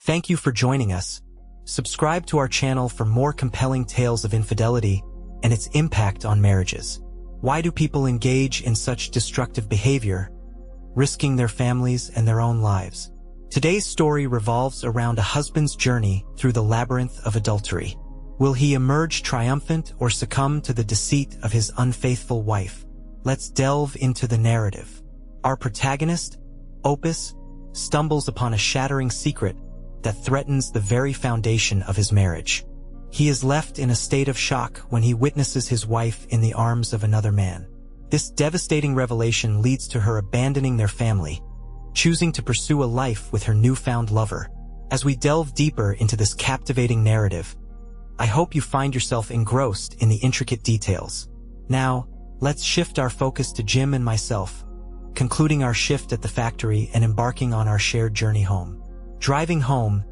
Thank you for joining us. Subscribe to our channel for more compelling tales of infidelity and its impact on marriages. Why do people engage in such destructive behavior, risking their families and their own lives? Today's story revolves around a husband's journey through the labyrinth of adultery. Will he emerge triumphant or succumb to the deceit of his unfaithful wife? Let's delve into the narrative. Our protagonist, Opus, stumbles upon a shattering secret that threatens the very foundation of his marriage. He is left in a state of shock when he witnesses his wife in the arms of another man. This devastating revelation leads to her abandoning their family, choosing to pursue a life with her newfound lover. As we delve deeper into this captivating narrative, I hope you find yourself engrossed in the intricate details. Now, let's shift our focus to Jim and myself, concluding our shift at the factory and embarking on our shared journey home. Driving home,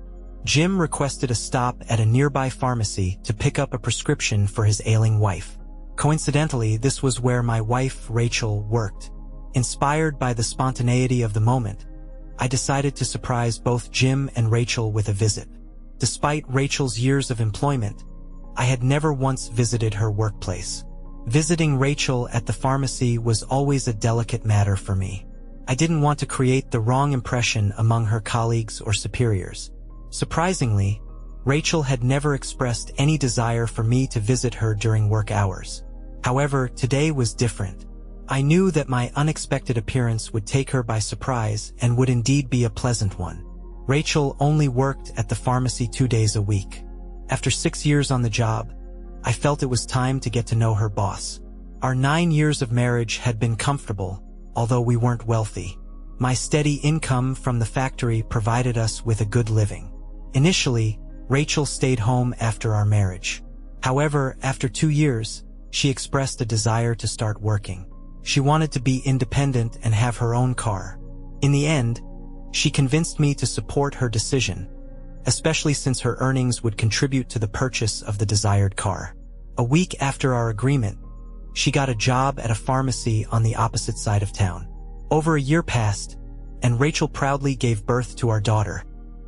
Jim requested a stop at a nearby pharmacy to pick up a prescription for his ailing wife. Coincidentally, this was where my wife, Rachel, worked. Inspired by the spontaneity of the moment, I decided to surprise both Jim and Rachel with a visit. Despite Rachel's years of employment, I had never once visited her workplace. Visiting Rachel at the pharmacy was always a delicate matter for me. I didn't want to create the wrong impression among her colleagues or superiors. Surprisingly, Rachel had never expressed any desire for me to visit her during work hours. However, today was different. I knew that my unexpected appearance would take her by surprise and would indeed be a pleasant one. Rachel only worked at the pharmacy 2 days a week. After 6 years on the job, I felt it was time to get to know her boss. Our 9 years of marriage had been comfortable, although we weren't wealthy. My steady income from the factory provided us with a good living. Initially, Rachel stayed home after our marriage. However, after 2 years, she expressed a desire to start working. She wanted to be independent and have her own car. In the end, she convinced me to support her decision, especially since her earnings would contribute to the purchase of the desired car. A week after our agreement, she got a job at a pharmacy on the opposite side of town. Over a year passed, and Rachel proudly gave birth to our daughter,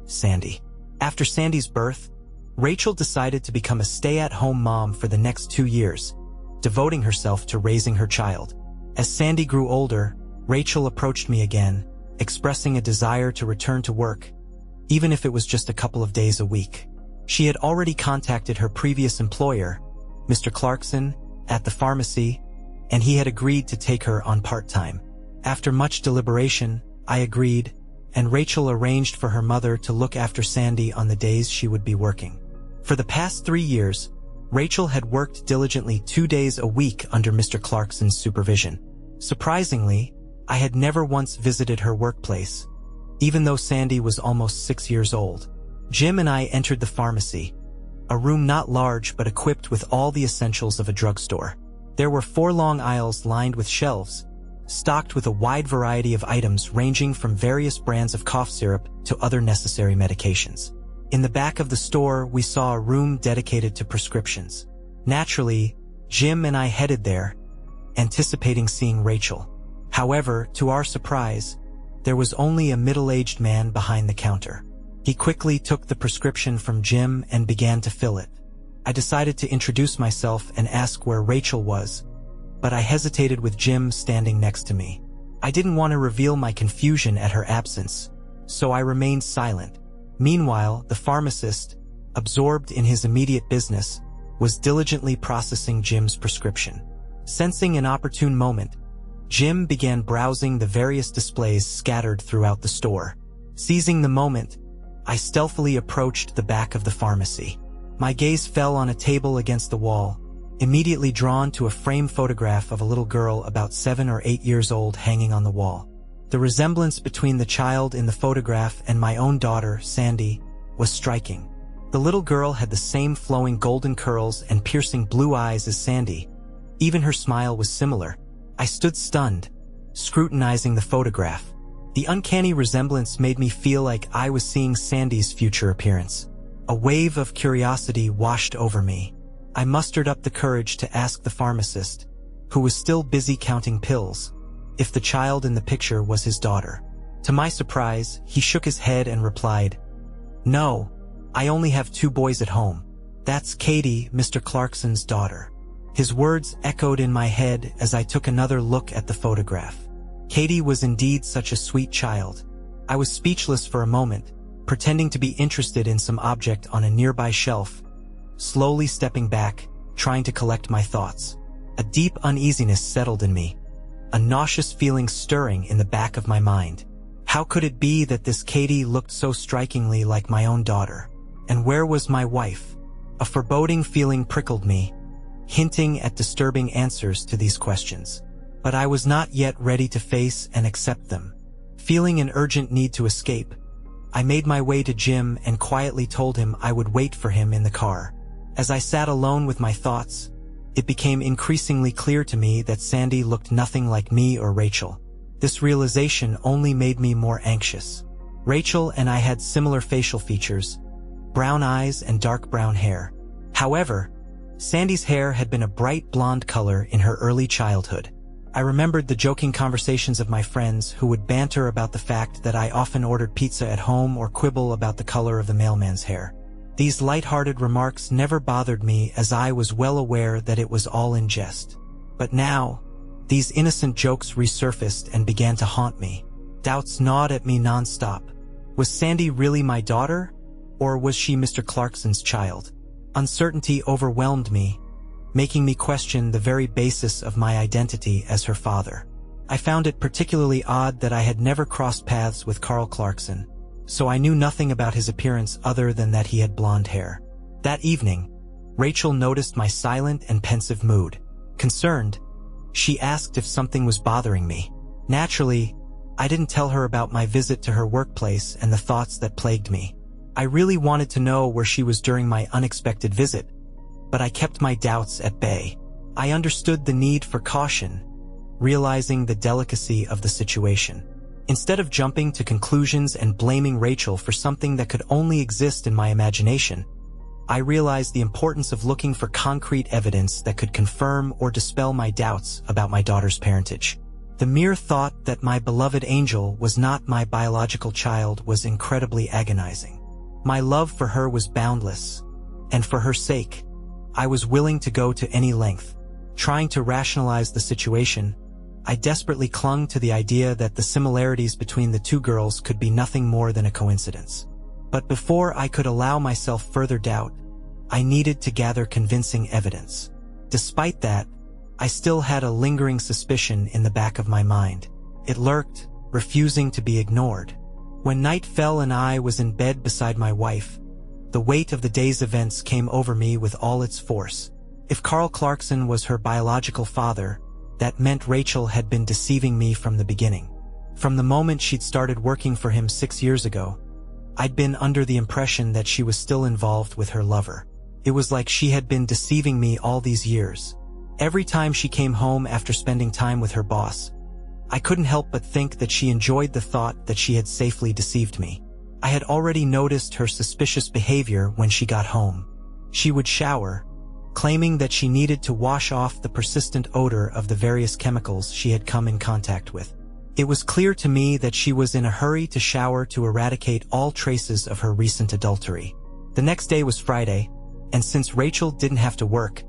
Sandy. After Sandy's birth, Rachel decided to become a stay-at-home mom for the next 2 years, devoting herself to raising her child. As Sandy grew older, Rachel approached me again, expressing a desire to return to work, even if it was just a couple of days a week. She had already contacted her previous employer, Mr. Clarkson, at the pharmacy, and he had agreed to take her on part-time. After much deliberation, I agreed, and Rachel arranged for her mother to look after Sandy on the days she would be working. For the past 3 years, Rachel had worked diligently 2 days a week under Mr. Clarkson's supervision. Surprisingly, I had never once visited her workplace, even though Sandy was almost 6 years old. Jim and I entered the pharmacy, a room not large but equipped with all the essentials of a drugstore. There were 4 long aisles lined with shelves, stocked with a wide variety of items ranging from various brands of cough syrup to other necessary medications. In the back of the store, we saw a room dedicated to prescriptions. Naturally, Jim and I headed there, anticipating seeing Rachel. However, to our surprise, there was only a middle-aged man behind the counter. He quickly took the prescription from Jim and began to fill it. I decided to introduce myself and ask where Rachel was, but I hesitated with Jim standing next to me. I didn't want to reveal my confusion at her absence, so I remained silent. Meanwhile, the pharmacist, absorbed in his immediate business, was diligently processing Jim's prescription. Sensing an opportune moment, Jim began browsing the various displays scattered throughout the store. Seizing the moment, I stealthily approached the back of the pharmacy. My gaze fell on a table against the wall, immediately drawn to a framed photograph of a little girl about 7 or 8 years old hanging on the wall. The resemblance between the child in the photograph and my own daughter, Sandy, was striking. The little girl had the same flowing golden curls and piercing blue eyes as Sandy. Even her smile was similar. I stood stunned, scrutinizing the photograph. The uncanny resemblance made me feel like I was seeing Sandy's future appearance. A wave of curiosity washed over me. I mustered up the courage to ask the pharmacist, who was still busy counting pills, if the child in the picture was his daughter. To my surprise, he shook his head and replied, No, I only have 2 boys at home. That's Katie, Mr. Clarkson's daughter. His words echoed in my head as I took another look at the photograph. Katie was indeed such a sweet child. I was speechless for a moment, pretending to be interested in some object on a nearby shelf, slowly stepping back, trying to collect my thoughts. A deep uneasiness settled in me, a nauseous feeling stirring in the back of my mind. How could it be that this Katie looked so strikingly like my own daughter? And where was my wife? A foreboding feeling prickled me, hinting at disturbing answers to these questions. But I was not yet ready to face and accept them. Feeling an urgent need to escape, I made my way to Jim and quietly told him I would wait for him in the car. As I sat alone with my thoughts, it became increasingly clear to me that Sandy looked nothing like me or Rachel. This realization only made me more anxious. Rachel and I had similar facial features, brown eyes and dark brown hair. However, Sandy's hair had been a bright blonde color in her early childhood. I remembered the joking conversations of my friends who would banter about the fact that I often ordered pizza at home or quibble about the color of the mailman's hair. These light-hearted remarks never bothered me, as I was well aware that it was all in jest. But now, these innocent jokes resurfaced and began to haunt me. Doubts gnawed at me non-stop. Was Sandy really my daughter, or was she Mr. Clarkson's child? Uncertainty overwhelmed me, making me question the very basis of my identity as her father. I found it particularly odd that I had never crossed paths with Carl Clarkson, so I knew nothing about his appearance other than that he had blonde hair. That evening, Rachel noticed my silent and pensive mood. Concerned, she asked if something was bothering me. Naturally, I didn't tell her about my visit to her workplace and the thoughts that plagued me. I really wanted to know where she was during my unexpected visit, but I kept my doubts at bay. I understood the need for caution, realizing the delicacy of the situation. Instead of jumping to conclusions and blaming Rachel for something that could only exist in my imagination, I realized the importance of looking for concrete evidence that could confirm or dispel my doubts about my daughter's parentage. The mere thought that my beloved angel was not my biological child was incredibly agonizing. My love for her was boundless, and for her sake, I was willing to go to any length. Trying to rationalize the situation, I desperately clung to the idea that the similarities between the 2 girls could be nothing more than a coincidence. But before I could allow myself further doubt, I needed to gather convincing evidence. Despite that, I still had a lingering suspicion in the back of my mind. It lurked, refusing to be ignored. When night fell and I was in bed beside my wife, the weight of the day's events came over me with all its force. If Carl Clarkson was her biological father, that meant Rachel had been deceiving me from the beginning. From the moment she'd started working for him 6 years ago, I'd been under the impression that she was still involved with her lover. It was like she had been deceiving me all these years. Every time she came home after spending time with her boss, I couldn't help but think that she enjoyed the thought that she had safely deceived me. I had already noticed her suspicious behavior when she got home. She would shower, claiming that she needed to wash off the persistent odor of the various chemicals she had come in contact with. It was clear to me that she was in a hurry to shower to eradicate all traces of her recent adultery. The next day was Friday, and since Rachel didn't have to work,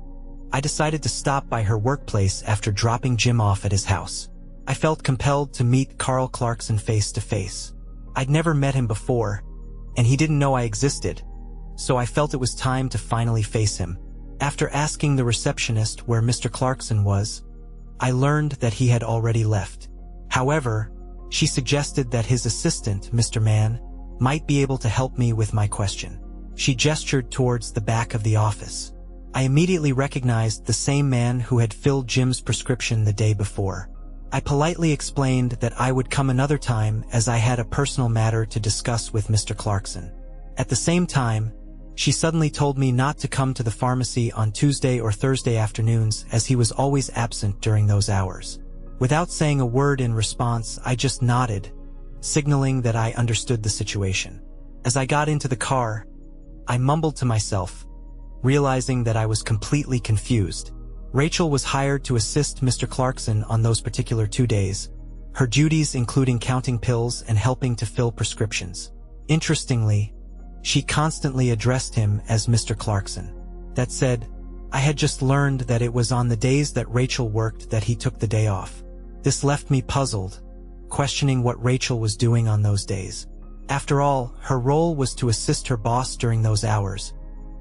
I decided to stop by her workplace after dropping Jim off at his house. I felt compelled to meet Carl Clarkson face to face. I'd never met him before, and he didn't know I existed, so I felt it was time to finally face him. After asking the receptionist where Mr. Clarkson was, I learned that he had already left. However, she suggested that his assistant, Mr. Mann, might be able to help me with my question. She gestured towards the back of the office. I immediately recognized the same man who had filled Jim's prescription the day before. I politely explained that I would come another time as I had a personal matter to discuss with Mr. Clarkson. At the same time, she suddenly told me not to come to the pharmacy on Tuesday or Thursday afternoons as he was always absent during those hours. Without saying a word in response, I just nodded, signaling that I understood the situation. As I got into the car, I mumbled to myself, realizing that I was completely confused. Rachel was hired to assist Mr. Clarkson on those particular 2 days, her duties including counting pills and helping to fill prescriptions. Interestingly, She constantly addressed him as Mr. Clarkson. That said, I had just learned that it was on the days that Rachel worked that he took the day off. This left me puzzled, questioning what Rachel was doing on those days. After all, her role was to assist her boss during those hours,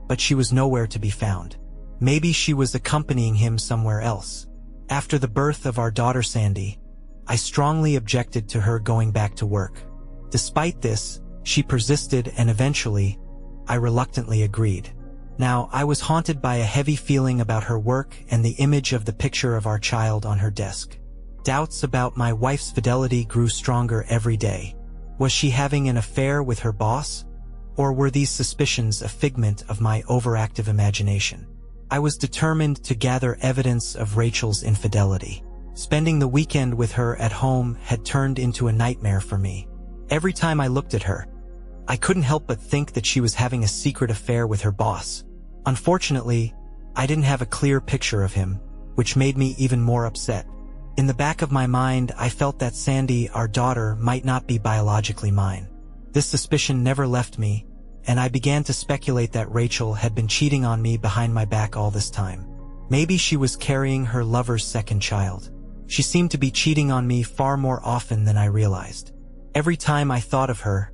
but she was nowhere to be found. Maybe she was accompanying him somewhere else. After the birth of our daughter Sandy, I strongly objected to her going back to work. Despite this, she persisted and eventually, I reluctantly agreed. Now, I was haunted by a heavy feeling about her work and the image of the picture of our child on her desk. Doubts about my wife's fidelity grew stronger every day. Was she having an affair with her boss? Or were these suspicions a figment of my overactive imagination? I was determined to gather evidence of Rachel's infidelity. Spending the weekend with her at home had turned into a nightmare for me. Every time I looked at her, I couldn't help but think that she was having a secret affair with her boss. Unfortunately, I didn't have a clear picture of him, which made me even more upset. In the back of my mind, I felt that Sandy, our daughter, might not be biologically mine. This suspicion never left me, and I began to speculate that Rachel had been cheating on me behind my back all this time. Maybe she was carrying her lover's second child. She seemed to be cheating on me far more often than I realized. Every time I thought of her,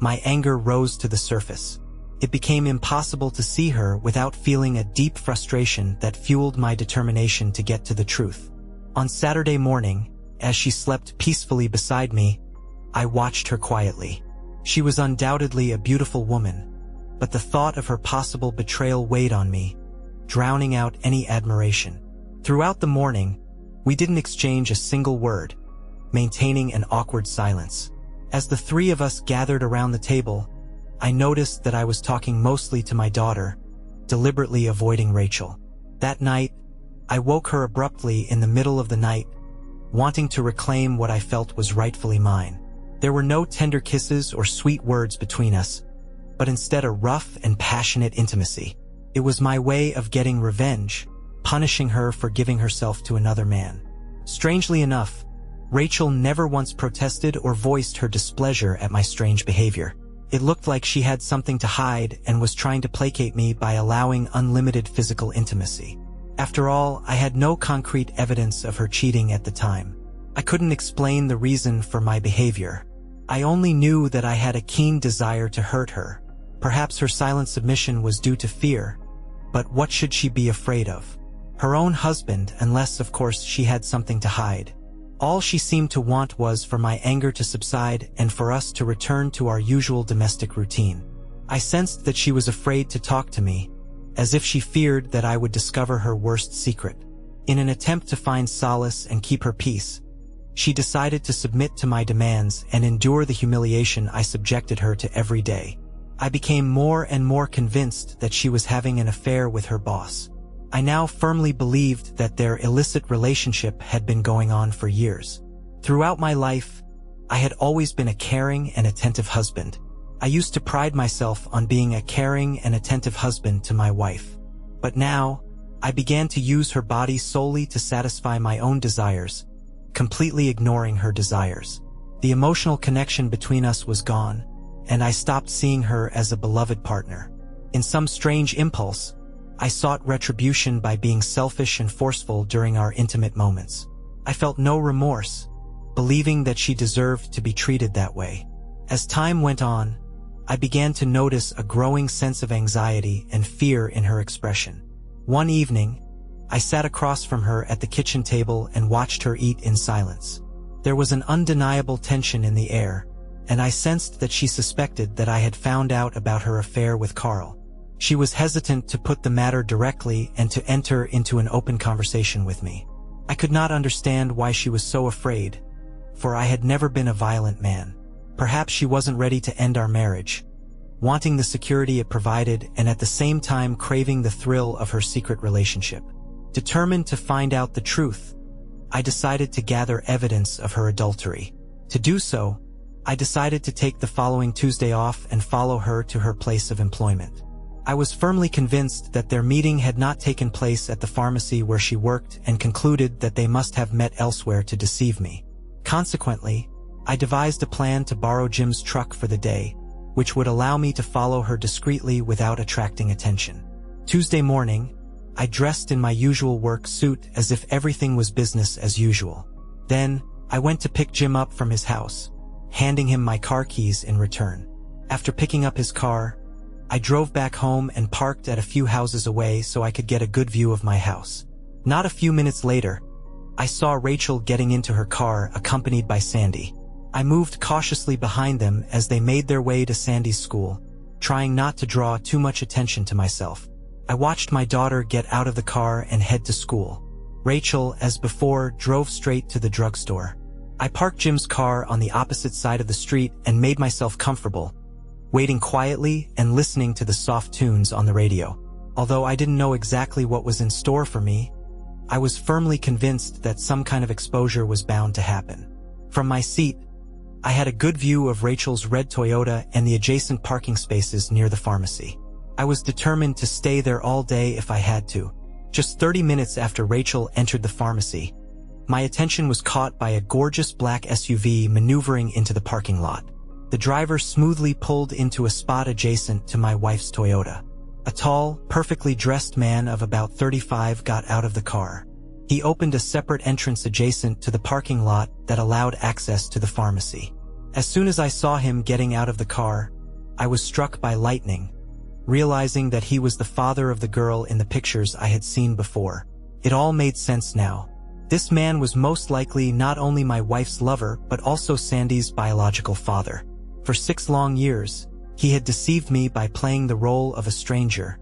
my anger rose to the surface. It became impossible to see her without feeling a deep frustration that fueled my determination to get to the truth. On Saturday morning, as she slept peacefully beside me, I watched her quietly. She was undoubtedly a beautiful woman, but the thought of her possible betrayal weighed on me, drowning out any admiration. Throughout the morning, we didn't exchange a single word, maintaining an awkward silence. As the three of us gathered around the table, I noticed that I was talking mostly to my daughter, deliberately avoiding Rachel. That night, I woke her abruptly in the middle of the night, wanting to reclaim what I felt was rightfully mine. There were no tender kisses or sweet words between us, but instead a rough and passionate intimacy. It was my way of getting revenge, punishing her for giving herself to another man. Strangely enough, Rachel never once protested or voiced her displeasure at my strange behavior. It looked like she had something to hide and was trying to placate me by allowing unlimited physical intimacy. After all, I had no concrete evidence of her cheating at the time. I couldn't explain the reason for my behavior. I only knew that I had a keen desire to hurt her. Perhaps her silent submission was due to fear, but what should she be afraid of? Her own husband, unless, of course, she had something to hide. All she seemed to want was for my anger to subside and for us to return to our usual domestic routine. I sensed that she was afraid to talk to me, as if she feared that I would discover her worst secret. In an attempt to find solace and keep her peace, she decided to submit to my demands and endure the humiliation I subjected her to every day. I became more and more convinced that she was having an affair with her boss. I now firmly believed that their illicit relationship had been going on for years. Throughout my life, I had always been a caring and attentive husband. I used to pride myself on being a caring and attentive husband to my wife. But now, I began to use her body solely to satisfy my own desires, completely ignoring her desires. The emotional connection between us was gone, and I stopped seeing her as a beloved partner. In some strange impulse, I sought retribution by being selfish and forceful during our intimate moments. I felt no remorse, believing that she deserved to be treated that way. As time went on, I began to notice a growing sense of anxiety and fear in her expression. One evening, I sat across from her at the kitchen table and watched her eat in silence. There was an undeniable tension in the air, and I sensed that she suspected that I had found out about her affair with Carl. She was hesitant to put the matter directly and to enter into an open conversation with me. I could not understand why she was so afraid, for I had never been a violent man. Perhaps she wasn't ready to end our marriage, wanting the security it provided and at the same time craving the thrill of her secret relationship. Determined to find out the truth, I decided to gather evidence of her adultery. To do so, I decided to take the following Tuesday off and follow her to her place of employment. I was firmly convinced that their meeting had not taken place at the pharmacy where she worked and concluded that they must have met elsewhere to deceive me. Consequently, I devised a plan to borrow Jim's truck for the day, which would allow me to follow her discreetly without attracting attention. Tuesday morning, I dressed in my usual work suit as if everything was business as usual. Then, I went to pick Jim up from his house, handing him my car keys in return. After picking up his car, I drove back home and parked at a few houses away so I could get a good view of my house. Not a few minutes later, I saw Rachel getting into her car accompanied by Sandy. I moved cautiously behind them as they made their way to Sandy's school, trying not to draw too much attention to myself. I watched my daughter get out of the car and head to school. Rachel, as before, drove straight to the drugstore. I parked Jim's car on the opposite side of the street and made myself comfortable, waiting quietly and listening to the soft tunes on the radio. Although I didn't know exactly what was in store for me, I was firmly convinced that some kind of exposure was bound to happen. From my seat, I had a good view of Rachel's red Toyota and the adjacent parking spaces near the pharmacy. I was determined to stay there all day if I had to. Just 30 minutes after Rachel entered the pharmacy, my attention was caught by a gorgeous black SUV maneuvering into the parking lot. The driver smoothly pulled into a spot adjacent to my wife's Toyota. A tall, perfectly dressed man of about 35 got out of the car. He opened a separate entrance adjacent to the parking lot that allowed access to the pharmacy. As soon as I saw him getting out of the car, I was struck by lightning, realizing that he was the father of the girl in the pictures I had seen before. It all made sense now. This man was most likely not only my wife's lover, but also Sandy's biological father. For 6 long years, he had deceived me by playing the role of a stranger,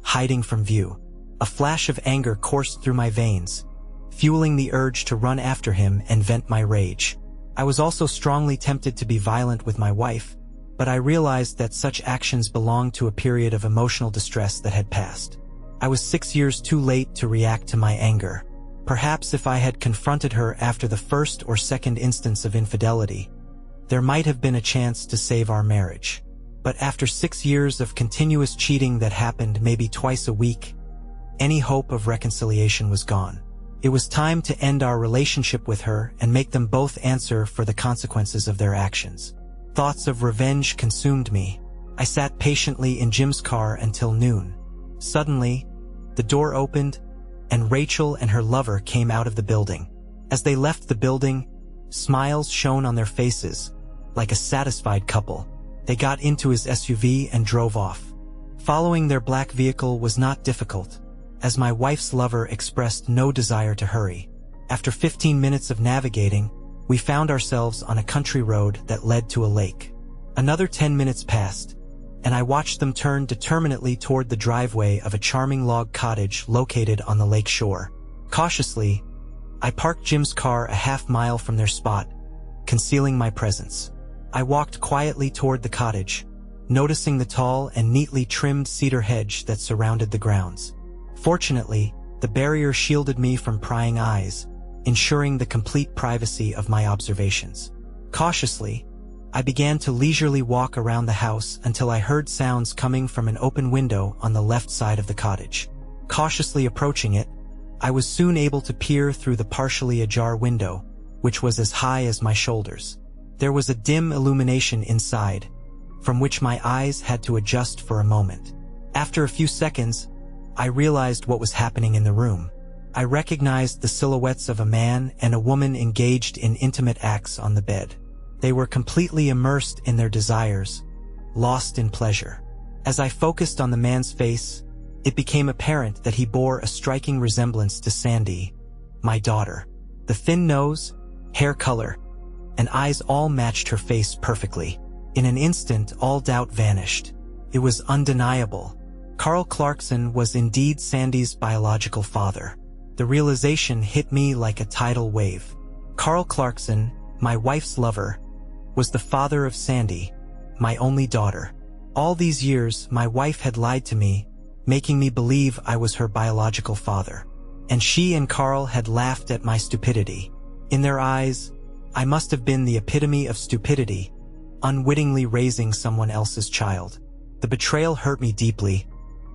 hiding from view. A flash of anger coursed through my veins, fueling the urge to run after him and vent my rage. I was also strongly tempted to be violent with my wife, but I realized that such actions belonged to a period of emotional distress that had passed. I was 6 years too late to react to my anger. Perhaps if I had confronted her after the first or second instance of infidelity, there might have been a chance to save our marriage. But after 6 years of continuous cheating that happened maybe twice a week, any hope of reconciliation was gone. It was time to end our relationship with her and make them both answer for the consequences of their actions. Thoughts of revenge consumed me. I sat patiently in Jim's car until noon. Suddenly, the door opened, and Rachel and her lover came out of the building. As they left the building, smiles shone on their faces, like a satisfied couple. They got into his SUV and drove off. Following their black vehicle was not difficult, as my wife's lover expressed no desire to hurry. After 15 minutes of navigating, we found ourselves on a country road that led to a lake. Another 10 minutes passed, and I watched them turn determinedly toward the driveway of a charming log cottage located on the lake shore. Cautiously, I parked Jim's car a half-mile from their spot, concealing my presence. I walked quietly toward the cottage, noticing the tall and neatly trimmed cedar hedge that surrounded the grounds. Fortunately, the barrier shielded me from prying eyes, ensuring the complete privacy of my observations. Cautiously, I began to leisurely walk around the house until I heard sounds coming from an open window on the left side of the cottage. Cautiously approaching it, I was soon able to peer through the partially ajar window, which was as high as my shoulders. There was a dim illumination inside, from which my eyes had to adjust for a moment. After a few seconds, I realized what was happening in the room. I recognized the silhouettes of a man and a woman engaged in intimate acts on the bed. They were completely immersed in their desires, lost in pleasure. As I focused on the man's face, it became apparent that he bore a striking resemblance to Sandy, my daughter. The thin nose, hair color, and eyes all matched her face perfectly. In an instant, all doubt vanished. It was undeniable. Carl Clarkson was indeed Sandy's biological father. The realization hit me like a tidal wave. Carl Clarkson, my wife's lover, was the father of Sandy, my only daughter. All these years, my wife had lied to me, making me believe I was her biological father. And she and Carl had laughed at my stupidity. In their eyes, I must have been the epitome of stupidity, unwittingly raising someone else's child. The betrayal hurt me deeply,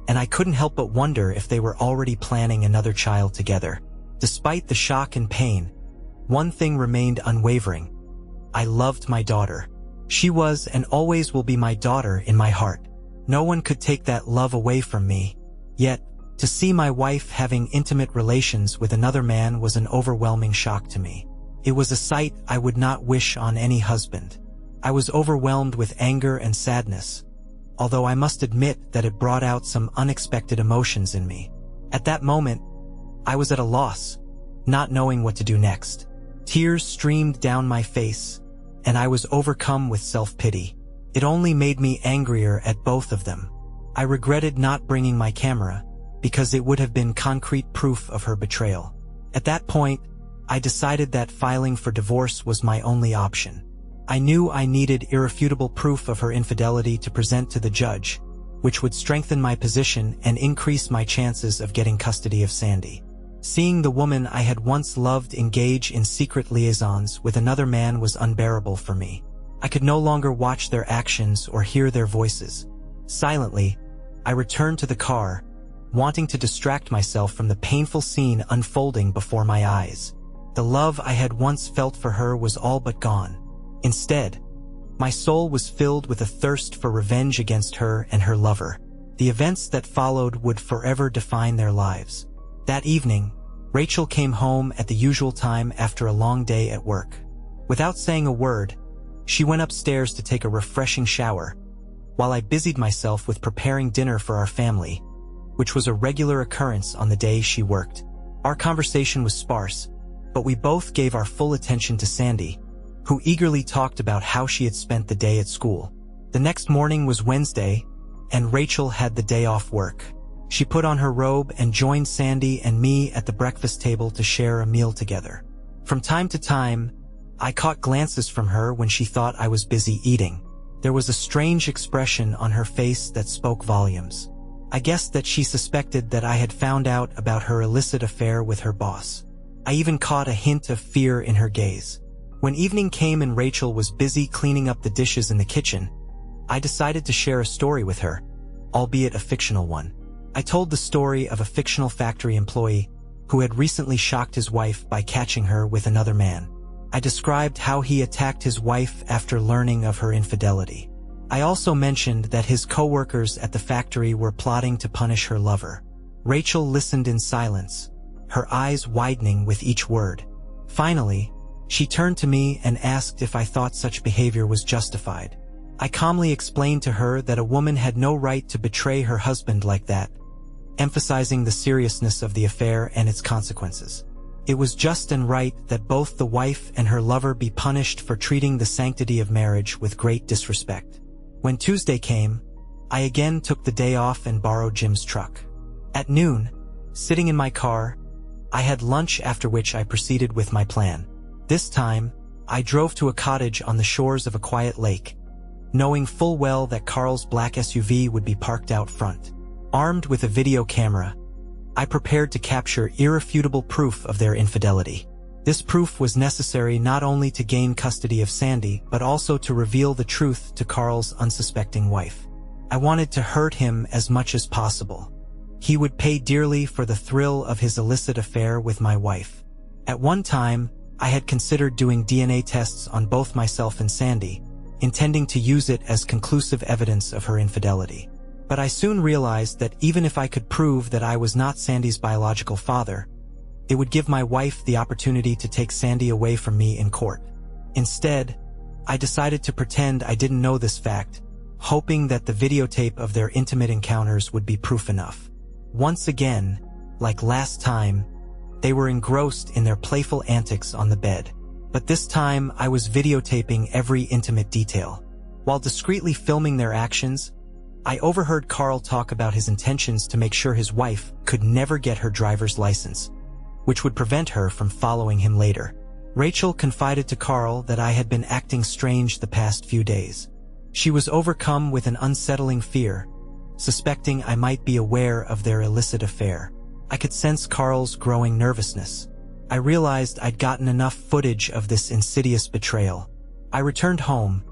and I couldn't help but wonder if they were already planning another child together. Despite the shock and pain, one thing remained unwavering. I loved my daughter. She was and always will be my daughter in my heart. No one could take that love away from me. Yet, to see my wife having intimate relations with another man was an overwhelming shock to me. It was a sight I would not wish on any husband. I was overwhelmed with anger and sadness, although I must admit that it brought out some unexpected emotions in me. At that moment, I was at a loss, not knowing what to do next. Tears streamed down my face, and I was overcome with self-pity. It only made me angrier at both of them. I regretted not bringing my camera, because it would have been concrete proof of her betrayal. At that point, I decided that filing for divorce was my only option. I knew I needed irrefutable proof of her infidelity to present to the judge, which would strengthen my position and increase my chances of getting custody of Sandy. Seeing the woman I had once loved engage in secret liaisons with another man was unbearable for me. I could no longer watch their actions or hear their voices. Silently, I returned to the car, wanting to distract myself from the painful scene unfolding before my eyes. The love I had once felt for her was all but gone. Instead, my soul was filled with a thirst for revenge against her and her lover. The events that followed would forever define their lives. That evening, Rachel came home at the usual time after a long day at work. Without saying a word, she went upstairs to take a refreshing shower, while I busied myself with preparing dinner for our family, which was a regular occurrence on the day she worked. Our conversation was sparse, but we both gave our full attention to Sandy, who eagerly talked about how she had spent the day at school. The next morning was Wednesday, and Rachel had the day off work. She put on her robe and joined Sandy and me at the breakfast table to share a meal together. From time to time, I caught glances from her when she thought I was busy eating. There was a strange expression on her face that spoke volumes. I guessed that she suspected that I had found out about her illicit affair with her boss. I even caught a hint of fear in her gaze. When evening came and Rachel was busy cleaning up the dishes in the kitchen, I decided to share a story with her, albeit a fictional one. I told the story of a fictional factory employee who had recently shocked his wife by catching her with another man. I described how he attacked his wife after learning of her infidelity. I also mentioned that his co-workers at the factory were plotting to punish her lover. Rachel listened in silence, her eyes widening with each word. Finally, she turned to me and asked if I thought such behavior was justified. I calmly explained to her that a woman had no right to betray her husband like that, emphasizing the seriousness of the affair and its consequences. It was just and right that both the wife and her lover be punished for treating the sanctity of marriage with great disrespect. When Tuesday came, I again took the day off and borrowed Jim's truck. At noon, sitting in my car, I had lunch, after which I proceeded with my plan. This time, I drove to a cottage on the shores of a quiet lake, knowing full well that Carl's black SUV would be parked out front. Armed with a video camera, I prepared to capture irrefutable proof of their infidelity. This proof was necessary not only to gain custody of Sandy, but also to reveal the truth to Carl's unsuspecting wife. I wanted to hurt him as much as possible. He would pay dearly for the thrill of his illicit affair with my wife. At one time, I had considered doing DNA tests on both myself and Sandy, intending to use it as conclusive evidence of her infidelity. But I soon realized that even if I could prove that I was not Sandy's biological father, it would give my wife the opportunity to take Sandy away from me in court. Instead, I decided to pretend I didn't know this fact, hoping that the videotape of their intimate encounters would be proof enough. Once again, like last time, they were engrossed in their playful antics on the bed. But this time, I was videotaping every intimate detail. While discreetly filming their actions, I overheard Carl talk about his intentions to make sure his wife could never get her driver's license, which would prevent her from following him later. Rachel confided to Carl that I had been acting strange the past few days. She was overcome with an unsettling fear, suspecting I might be aware of their illicit affair. I could sense Carl's growing nervousness. I realized I'd gotten enough footage of this insidious betrayal. I returned home,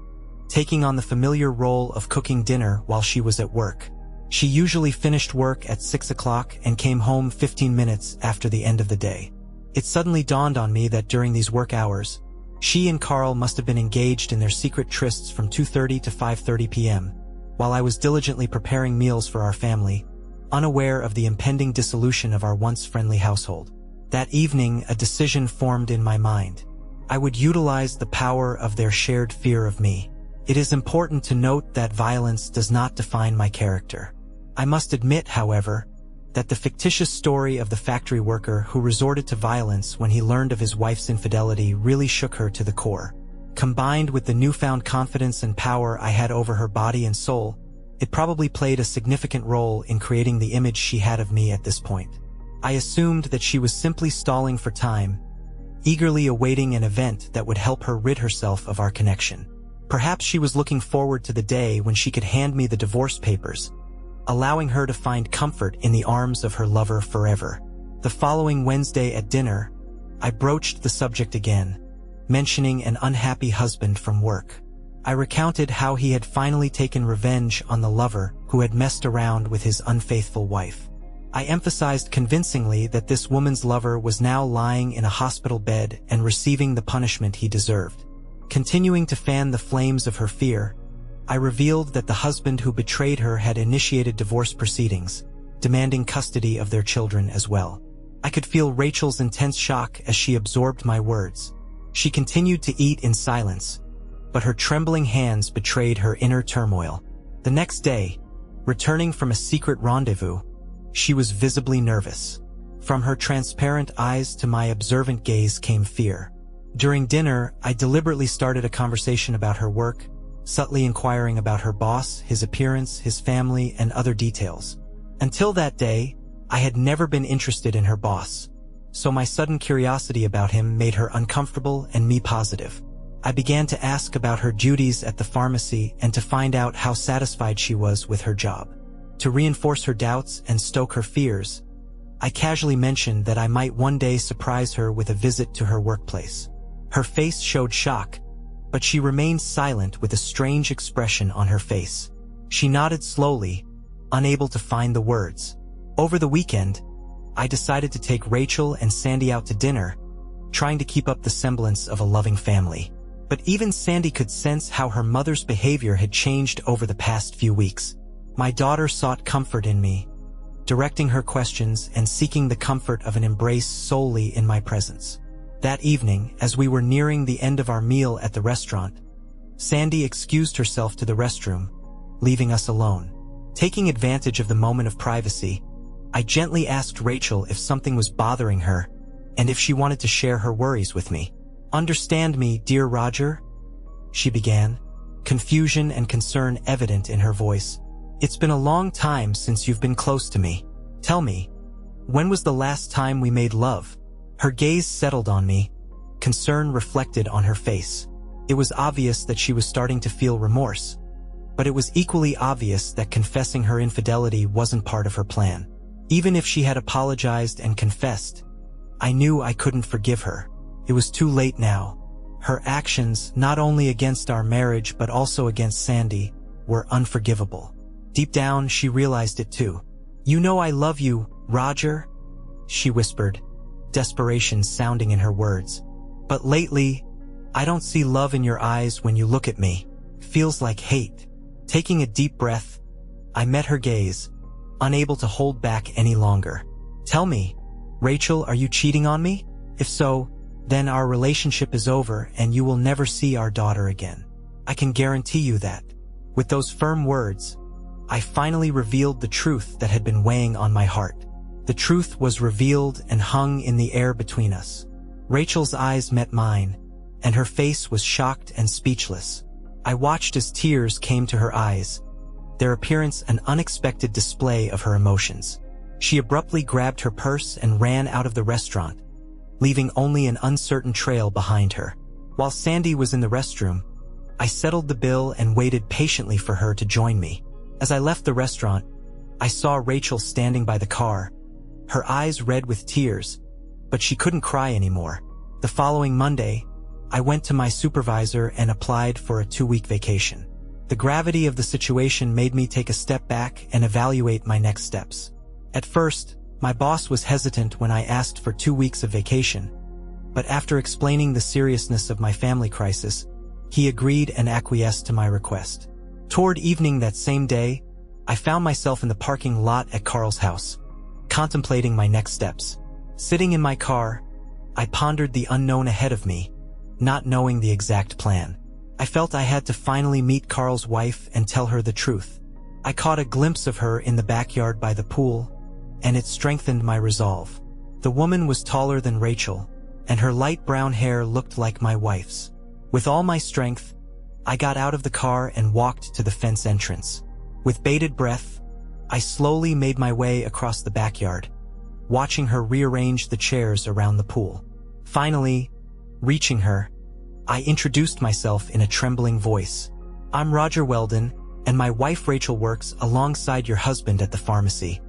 taking on the familiar role of cooking dinner while she was at work. She usually finished work at 6 o'clock and came home 15 minutes after the end of the day. It suddenly dawned on me that during these work hours, She and Carl must have been engaged in their secret trysts from 2:30 to 5:30 p.m., while I was diligently preparing meals for our family, unaware of the impending dissolution of our once friendly household. That evening, a decision formed in my mind. I would utilize the power of their shared fear of me. It is important to note that violence does not define my character. I must admit, however, that the fictitious story of the factory worker who resorted to violence when he learned of his wife's infidelity really shook her to the core. Combined with the newfound confidence and power I had over her body and soul, it probably played a significant role in creating the image she had of me at this point. I assumed that she was simply stalling for time, eagerly awaiting an event that would help her rid herself of our connection. Perhaps she was looking forward to the day when she could hand me the divorce papers, allowing her to find comfort in the arms of her lover forever. The following Wednesday at dinner, I broached the subject again, mentioning an unhappy husband from work. I recounted how he had finally taken revenge on the lover who had messed around with his unfaithful wife. I emphasized convincingly that this woman's lover was now lying in a hospital bed and receiving the punishment he deserved. Continuing to fan the flames of her fear, I revealed that the husband who betrayed her had initiated divorce proceedings, demanding custody of their children as well. I could feel Rachel's intense shock as she absorbed my words. She continued to eat in silence, but her trembling hands betrayed her inner turmoil. The next day, returning from a secret rendezvous, she was visibly nervous. From her transparent eyes to my observant gaze came fear. During dinner, I deliberately started a conversation about her work, subtly inquiring about her boss, his appearance, his family, and other details. Until that day, I had never been interested in her boss, so my sudden curiosity about him made her uncomfortable and me positive. I began to ask about her duties at the pharmacy and to find out how satisfied she was with her job. To reinforce her doubts and stoke her fears, I casually mentioned that I might one day surprise her with a visit to her workplace. Her face showed shock, but she remained silent with a strange expression on her face. She nodded slowly, unable to find the words. Over the weekend, I decided to take Rachel and Sandy out to dinner, trying to keep up the semblance of a loving family. But even Sandy could sense how her mother's behavior had changed over the past few weeks. My daughter sought comfort in me, directing her questions and seeking the comfort of an embrace solely in my presence. That evening, as we were nearing the end of our meal at the restaurant, Sandy excused herself to the restroom, leaving us alone. Taking advantage of the moment of privacy, I gently asked Rachel if something was bothering her and if she wanted to share her worries with me. "Understand me, dear Roger," she began, confusion and concern evident in her voice. "It's been a long time since you've been close to me. Tell me, when was the last time we made love?" Her gaze settled on me, concern reflected on her face. It was obvious that she was starting to feel remorse, but it was equally obvious that confessing her infidelity wasn't part of her plan. Even if she had apologized and confessed, I knew I couldn't forgive her. It was too late now. Her actions, not only against our marriage but also against Sandy, were unforgivable. Deep down, she realized it too. "You know I love you, Roger," she whispered, desperation sounding in her words. "But lately, I don't see love in your eyes when you look at me. Feels like hate." Taking a deep breath, I met her gaze, unable to hold back any longer. "Tell me, Rachel, are you cheating on me? If so, then our relationship is over and you will never see our daughter again. I can guarantee you that." With those firm words, I finally revealed the truth that had been weighing on my heart. The truth was revealed and hung in the air between us. Rachel's eyes met mine, and her face was shocked and speechless. I watched as tears came to her eyes, their appearance an unexpected display of her emotions. She abruptly grabbed her purse and ran out of the restaurant, leaving only an uncertain trail behind her. While Sandy was in the restroom, I settled the bill and waited patiently for her to join me. As I left the restaurant, I saw Rachel standing by the car, her eyes red with tears, but she couldn't cry anymore. The following Monday, I went to my supervisor and applied for a 2-week vacation. The gravity of the situation made me take a step back and evaluate my next steps. At first, my boss was hesitant when I asked for 2 weeks of vacation, but after explaining the seriousness of my family crisis, he agreed and acquiesced to my request. Toward evening that same day, I found myself in the parking lot at Carl's house, contemplating my next steps. Sitting in my car, I pondered the unknown ahead of me, not knowing the exact plan. I felt I had to finally meet Carl's wife and tell her the truth. I caught a glimpse of her in the backyard by the pool, and it strengthened my resolve. The woman was taller than Rachel, and her light brown hair looked like my wife's. With all my strength, I got out of the car and walked to the fence entrance. With bated breath, I slowly made my way across the backyard, watching her rearrange the chairs around the pool. Finally, reaching her, I introduced myself in a trembling voice. "I'm Roger Weldon, and my wife Rachel works alongside your husband at the pharmacy."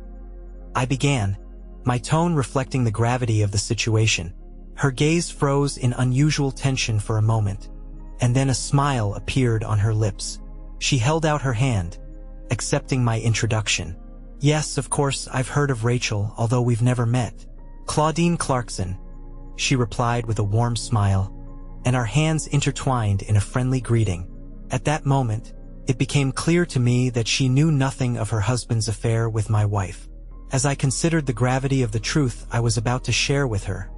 I began, my tone reflecting the gravity of the situation. Her gaze froze in unusual tension for a moment, and then a smile appeared on her lips. She held out her hand, accepting my introduction. "Yes, of course, I've heard of Rachel, although we've never met. Claudine Clarkson," she replied with a warm smile, and our hands intertwined in a friendly greeting. At that moment, it became clear to me that she knew nothing of her husband's affair with my wife. As I considered the gravity of the truth I was about to share with her,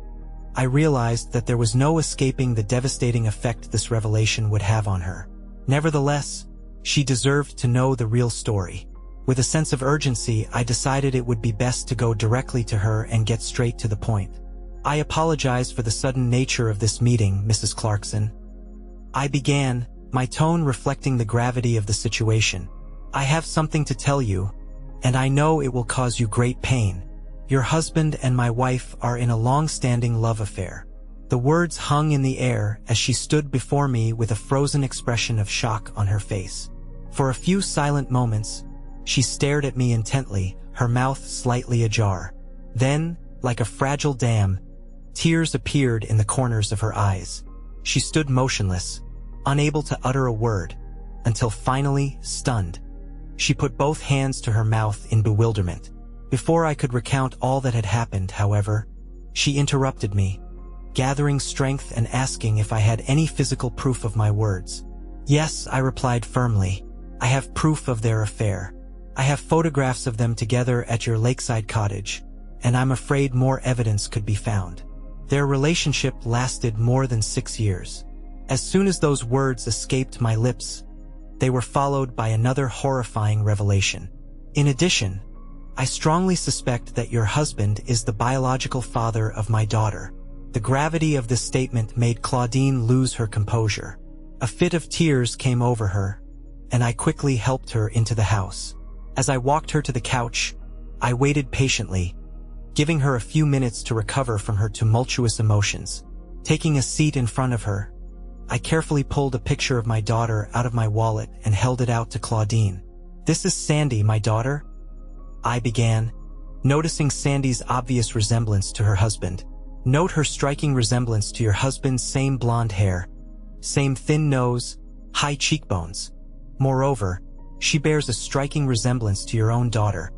I realized that there was no escaping the devastating effect this revelation would have on her. Nevertheless, she deserved to know the real story. With a sense of urgency, I decided it would be best to go directly to her and get straight to the point. "I apologize for the sudden nature of this meeting, Mrs. Clarkson," I began, my tone reflecting the gravity of the situation. "I have something to tell you, and I know it will cause you great pain. Your husband and my wife are in a long-standing love affair." The words hung in the air as she stood before me with a frozen expression of shock on her face. For a few silent moments, she stared at me intently, her mouth slightly ajar. Then, like a fragile dam, tears appeared in the corners of her eyes. She stood motionless, unable to utter a word, until finally, stunned, she put both hands to her mouth in bewilderment. Before I could recount all that had happened, however, she interrupted me, gathering strength and asking if I had any physical proof of my words. "Yes," I replied firmly. "I have proof of their affair. I have photographs of them together at your lakeside cottage, and I'm afraid more evidence could be found." Their relationship lasted more than 6 years. As soon as those words escaped my lips, they were followed by another horrifying revelation. "In addition, I strongly suspect that your husband is the biological father of my daughter." The gravity of this statement made Claudine lose her composure. A fit of tears came over her, and I quickly helped her into the house. As I walked her to the couch, I waited patiently, giving her a few minutes to recover from her tumultuous emotions. Taking a seat in front of her, I carefully pulled a picture of my daughter out of my wallet and held it out to Claudine. "This is Sandy, my daughter," I began, noticing Sandy's obvious resemblance to her husband. "Note her striking resemblance to your husband's same blonde hair, same thin nose, high cheekbones. Moreover, she bears a striking resemblance to your own daughter,"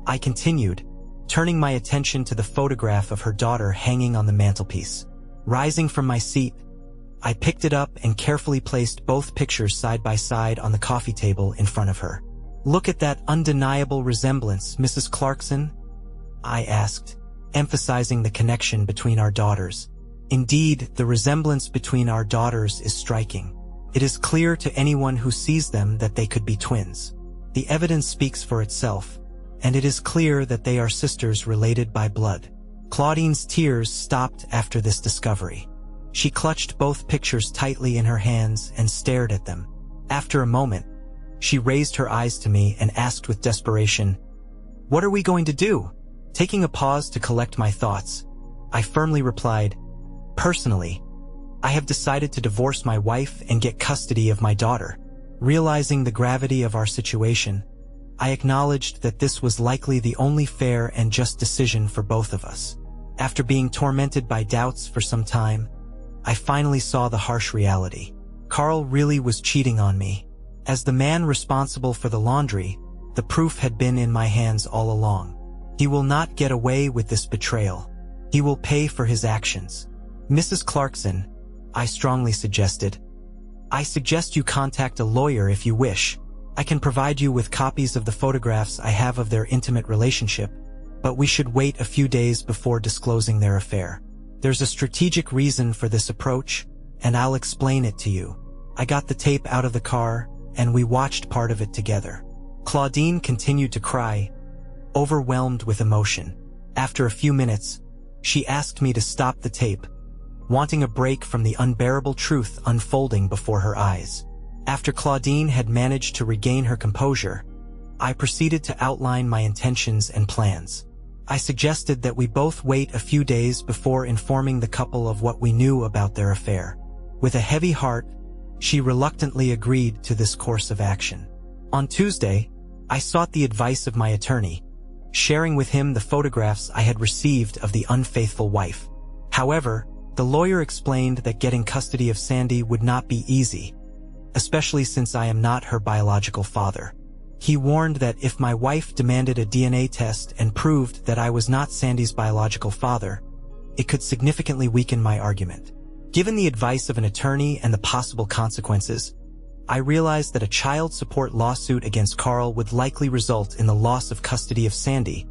I continued, turning my attention to the photograph of her daughter hanging on the mantelpiece. Rising from my seat, I picked it up and carefully placed both pictures side by side on the coffee table in front of her. "Look at that undeniable resemblance, Mrs. Clarkson?" I asked, emphasizing the connection between our daughters. "Indeed, the resemblance between our daughters is striking. It is clear to anyone who sees them that they could be twins. The evidence speaks for itself, and it is clear that they are sisters related by blood." Claudine's tears stopped after this discovery. She clutched both pictures tightly in her hands and stared at them. After a moment, she raised her eyes to me and asked with desperation, "What are we going to do?" Taking a pause to collect my thoughts, I firmly replied, "Personally, I have decided to divorce my wife and get custody of my daughter." Realizing the gravity of our situation, I acknowledged that this was likely the only fair and just decision for both of us. After being tormented by doubts for some time, I finally saw the harsh reality. Carl really was cheating on me. As the man responsible for the laundry, the proof had been in my hands all along. He will not get away with this betrayal. He will pay for his actions. "Mrs. Clarkson," I strongly suggested, "I suggest you contact a lawyer if you wish. I can provide you with copies of the photographs I have of their intimate relationship, but we should wait a few days before disclosing their affair. There's a strategic reason for this approach, and I'll explain it to you." I got the tape out of the car, and we watched part of it together. Claudine continued to cry, overwhelmed with emotion. After a few minutes, she asked me to stop the tape, wanting a break from the unbearable truth unfolding before her eyes. After Claudine had managed to regain her composure, I proceeded to outline my intentions and plans. I suggested that we both wait a few days before informing the couple of what we knew about their affair. With a heavy heart, she reluctantly agreed to this course of action. On Tuesday, I sought the advice of my attorney, sharing with him the photographs I had received of the unfaithful wife. However, the lawyer explained that getting custody of Sandy would not be easy, especially since I am not her biological father. He warned that if my wife demanded a DNA test and proved that I was not Sandy's biological father, it could significantly weaken my argument. Given the advice of an attorney and the possible consequences, I realized that a child support lawsuit against Carl would likely result in the loss of custody of Sandy,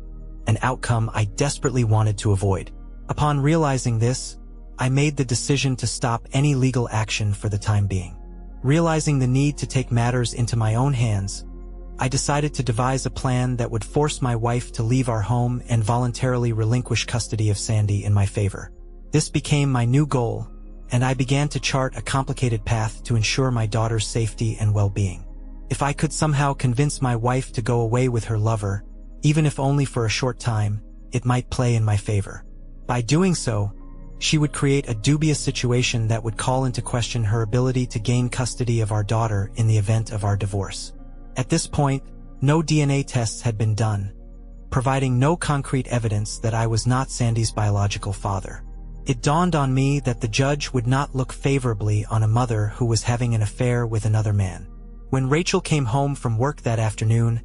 an outcome I desperately wanted to avoid. Upon realizing this, I made the decision to stop any legal action for the time being. Realizing the need to take matters into my own hands, I decided to devise a plan that would force my wife to leave our home and voluntarily relinquish custody of Sandy in my favor. This became my new goal, and I began to chart a complicated path to ensure my daughter's safety and well-being. If I could somehow convince my wife to go away with her lover, even if only for a short time, it might play in my favor. By doing so, she would create a dubious situation that would call into question her ability to gain custody of our daughter in the event of our divorce. At this point, no DNA tests had been done, providing no concrete evidence that I was not Sandy's biological father. It dawned on me that the judge would not look favorably on a mother who was having an affair with another man. When Rachel came home from work that afternoon,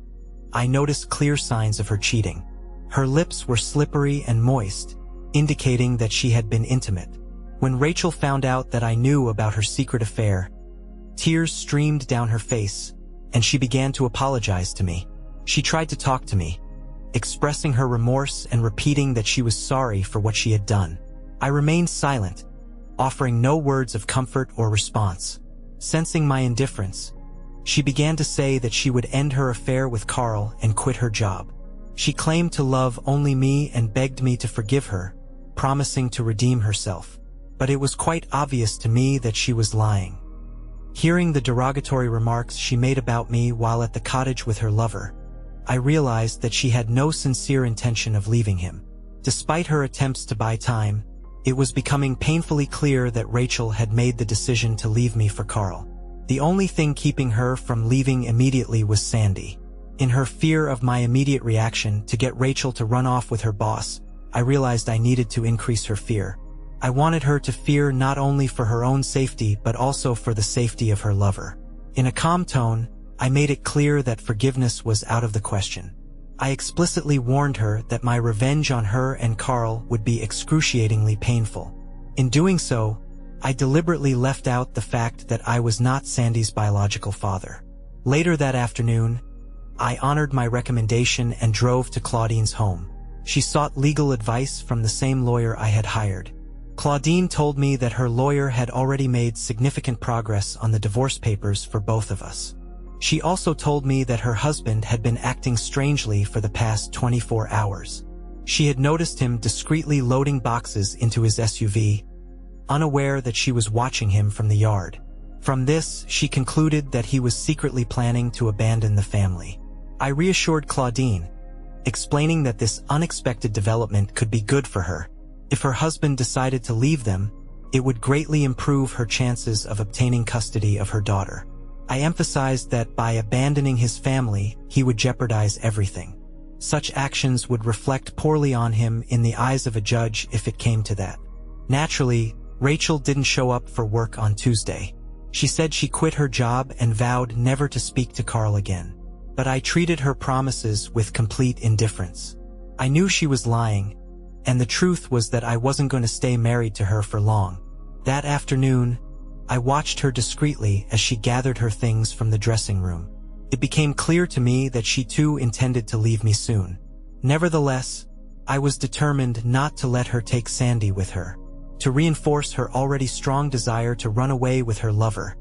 I noticed clear signs of her cheating. Her lips were slippery and moist, indicating that she had been intimate. When Rachel found out that I knew about her secret affair, tears streamed down her face, and she began to apologize to me. She tried to talk to me, expressing her remorse and repeating that she was sorry for what she had done. I remained silent, offering no words of comfort or response. Sensing my indifference, she began to say that she would end her affair with Carl and quit her job. She claimed to love only me and begged me to forgive her, promising to redeem herself. But it was quite obvious to me that she was lying. Hearing the derogatory remarks she made about me while at the cottage with her lover, I realized that she had no sincere intention of leaving him. Despite her attempts to buy time, it was becoming painfully clear that Rachel had made the decision to leave me for Carl. The only thing keeping her from leaving immediately was Sandy. In her fear of my immediate reaction to get Rachel to run off with her boss, I realized I needed to increase her fear. I wanted her to fear not only for her own safety but also for the safety of her lover. In a calm tone, I made it clear that forgiveness was out of the question. I explicitly warned her that my revenge on her and Carl would be excruciatingly painful. In doing so, I deliberately left out the fact that I was not Sandy's biological father. Later that afternoon, I honored my recommendation and drove to Claudine's home. She sought legal advice from the same lawyer I had hired. Claudine told me that her lawyer had already made significant progress on the divorce papers for both of us. She also told me that her husband had been acting strangely for the past 24 hours. She had noticed him discreetly loading boxes into his SUV, unaware that she was watching him from the yard. From this, she concluded that he was secretly planning to abandon the family. I reassured Claudine, explaining that this unexpected development could be good for her. If her husband decided to leave them, it would greatly improve her chances of obtaining custody of her daughter. I emphasized that by abandoning his family, he would jeopardize everything. Such actions would reflect poorly on him in the eyes of a judge if it came to that. Naturally, Rachel didn't show up for work on Tuesday. She said she quit her job and vowed never to speak to Carl again. But I treated her promises with complete indifference. I knew she was lying, and the truth was that I wasn't going to stay married to her for long. That afternoon, I watched her discreetly as she gathered her things from the dressing room. It became clear to me that she too intended to leave me soon. Nevertheless, I was determined not to let her take Sandy with her. To reinforce her already strong desire to run away with her lover,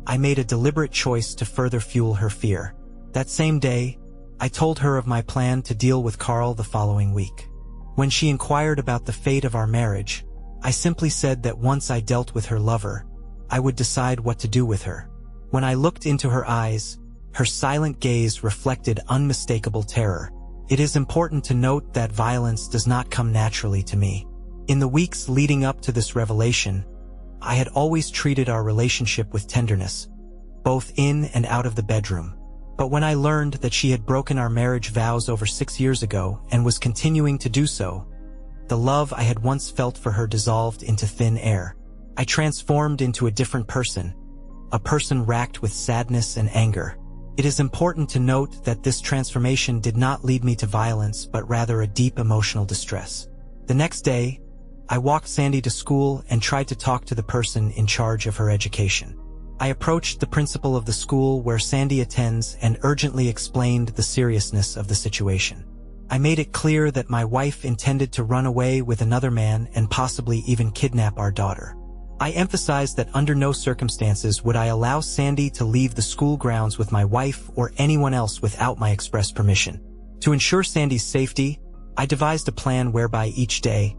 I made a deliberate choice to further fuel her fear. That same day, I told her of my plan to deal with Carl the following week. When she inquired about the fate of our marriage, I simply said that once I dealt with her lover, I would decide what to do with her. When I looked into her eyes, her silent gaze reflected unmistakable terror. It is important to note that violence does not come naturally to me. In the weeks leading up to this revelation, I had always treated our relationship with tenderness, both in and out of the bedroom. But when I learned that she had broken our marriage vows over 6 years ago and was continuing to do so, the love I had once felt for her dissolved into thin air. I transformed into a different person, a person racked with sadness and anger. It is important to note that this transformation did not lead me to violence, but rather a deep emotional distress. The next day, I walked Sandy to school and tried to talk to the person in charge of her education. I approached the principal of the school where Sandy attends and urgently explained the seriousness of the situation. I made it clear that my wife intended to run away with another man and possibly even kidnap our daughter. I emphasized that under no circumstances would I allow Sandy to leave the school grounds with my wife or anyone else without my express permission. To ensure Sandy's safety, I devised a plan whereby each day,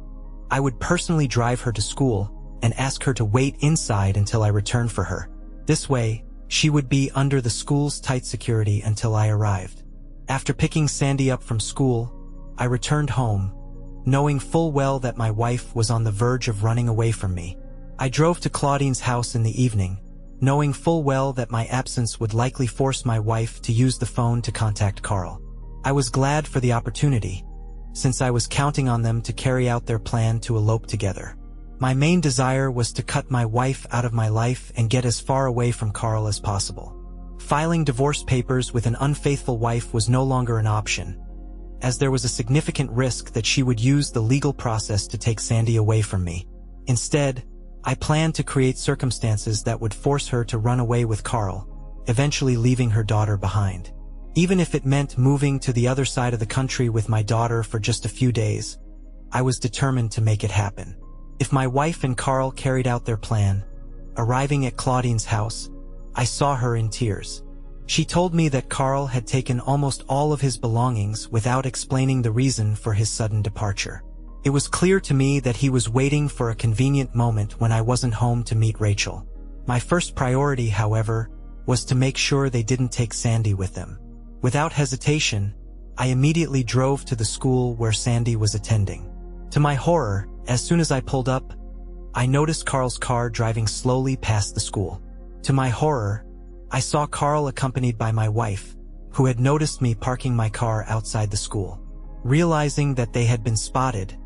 I would personally drive her to school and ask her to wait inside until I returned for her. This way, she would be under the school's tight security until I arrived. After picking Sandy up from school, I returned home, knowing full well that my wife was on the verge of running away from me. I drove to Claudine's house in the evening, knowing full well that my absence would likely force my wife to use the phone to contact Carl. I was glad for the opportunity, since I was counting on them to carry out their plan to elope together. My main desire was to cut my wife out of my life and get as far away from Carl as possible. Filing divorce papers with an unfaithful wife was no longer an option, as there was a significant risk that she would use the legal process to take Sandy away from me. Instead, I planned to create circumstances that would force her to run away with Carl, eventually leaving her daughter behind. Even if it meant moving to the other side of the country with my daughter for just a few days, I was determined to make it happen. If my wife and Carl carried out their plan, arriving at Claudine's house, I saw her in tears. She told me that Carl had taken almost all of his belongings without explaining the reason for his sudden departure. It was clear to me that he was waiting for a convenient moment when I wasn't home to meet Rachel. My first priority, however, was to make sure they didn't take Sandy with them. Without hesitation, I immediately drove to the school where Sandy was attending. To my horror, as soon as I pulled up, I noticed Carl's car driving slowly past the school. To my horror, I saw Carl accompanied by my wife, who had noticed me parking my car outside the school. Realizing that they had been spotted,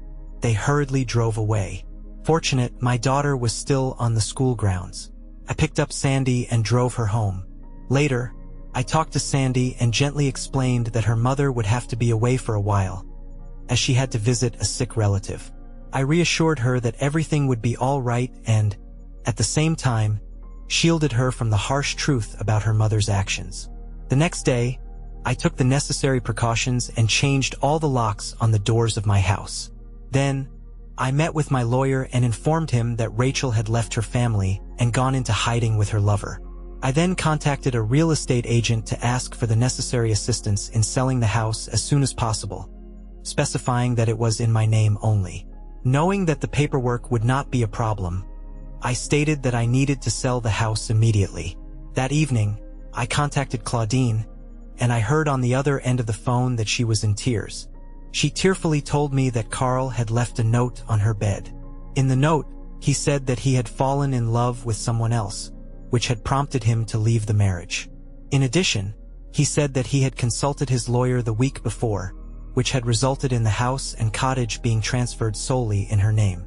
they hurriedly drove away. Fortunate, my daughter was still on the school grounds. I picked up Sandy and drove her home. Later, I talked to Sandy and gently explained that her mother would have to be away for a while, as she had to visit a sick relative. I reassured her that everything would be all right and, at the same time, shielded her from the harsh truth about her mother's actions. The next day, I took the necessary precautions and changed all the locks on the doors of my house. Then, I met with my lawyer and informed him that Rachel had left her family and gone into hiding with her lover. I then contacted a real estate agent to ask for the necessary assistance in selling the house as soon as possible, specifying that it was in my name only. Knowing that the paperwork would not be a problem, I stated that I needed to sell the house immediately. That evening, I contacted Claudine, and I heard on the other end of the phone that she was in tears. She tearfully told me that Carl had left a note on her bed. In the note, he said that he had fallen in love with someone else, which had prompted him to leave the marriage. In addition, he said that he had consulted his lawyer the week before, which had resulted in the house and cottage being transferred solely in her name.